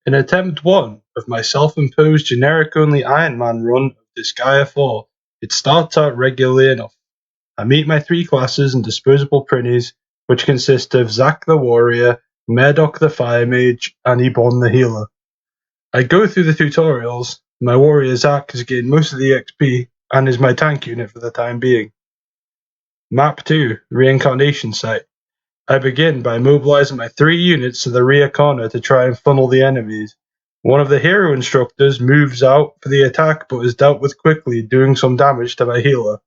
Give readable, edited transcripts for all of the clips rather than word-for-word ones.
In attempt 1 of my self-imposed generic-only Ironman run of Disgaea 4, it starts out regularly enough. I meet my 3 classes and disposable prinnies, which consist of Zac the Warrior, Murdoch the Fire Mage, and Ebon the Healer. I go through the tutorials. My warrior Zac has gained most of the XP, and is my tank unit for the time being. Map 2, Reincarnation Site. I begin by mobilizing my 3 units to the rear corner to try and funnel the enemies. One of the hero instructors moves out for the attack but is dealt with quickly, doing some damage to my healer.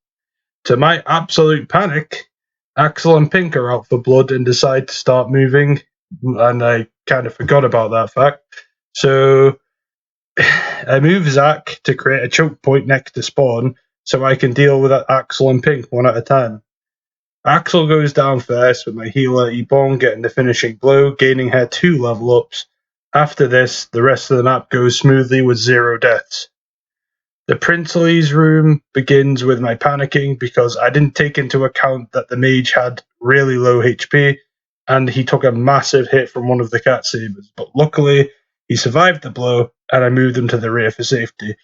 To my absolute panic, Axel and Pink are out for blood and decide to start moving, and I kind of forgot about that fact. So I move Zac to create a choke point next to spawn so I can deal with Axel and Pink one at a time. Axel goes down first, with my healer Ebon getting the finishing blow, gaining her 2 level ups. After this, the rest of the map goes smoothly with 0 deaths. The Princely's room begins with my panicking because I didn't take into account that the mage had really low HP and he took a massive hit from one of the cat sabers, but luckily he survived the blow and I moved him to the rear for safety.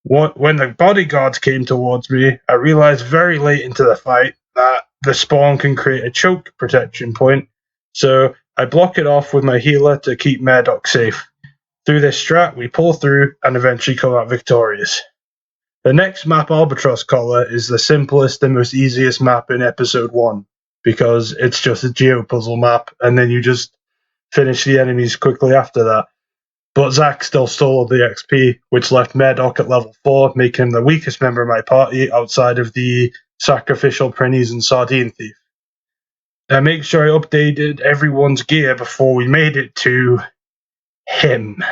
When the bodyguards came towards me, I realized very late into the fight that the spawn can create a choke protection point, so I block it off with my healer to keep Murdoch safe. Through this strat, we pull through and eventually come out victorious. The next map, Albatross Collar, is the simplest and most easiest map in episode 1, because it's just a geopuzzle map, and then you just finish the enemies quickly after that. But Zac still stole all the XP, which left Murdoch at level 4, making him the weakest member of my party outside of the Sacrificial Prinnies and Sardine Thief. I made sure I updated everyone's gear before we made it to him.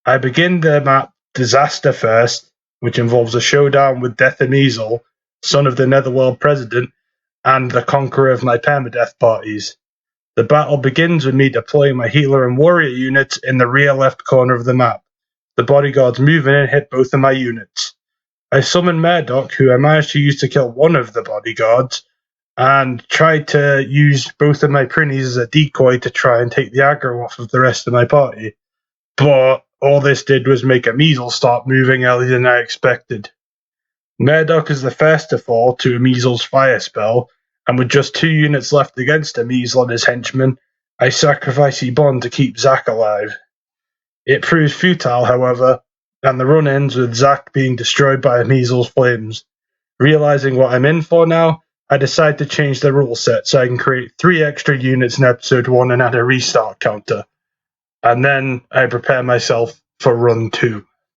I begin the map Disaster first, which involves a showdown with Death and Measle, son of the Netherworld President, and the conqueror of my permadeath parties. The battle begins with me deploying my healer and warrior units in the rear left corner of the map. The bodyguards move in and hit both of my units. I summon Murdoch, who I managed to use to kill one of the bodyguards, and tried to use both of my prinnies as a decoy to try and take the aggro off of the rest of my party. But all this did was make a Measle start moving earlier than I expected. Murdoch is the first to fall to a Measle's fire spell, and with just 2 units left against a Measle and his henchmen, I sacrifice Ebon to keep Zac alive. It proves futile, however, and the run ends with Zac being destroyed by a Measle's flames. Realizing what I'm in for now, I decide to change the rule set so I can create 3 extra units in episode 1 and add a restart counter. And then I prepare myself for run 2.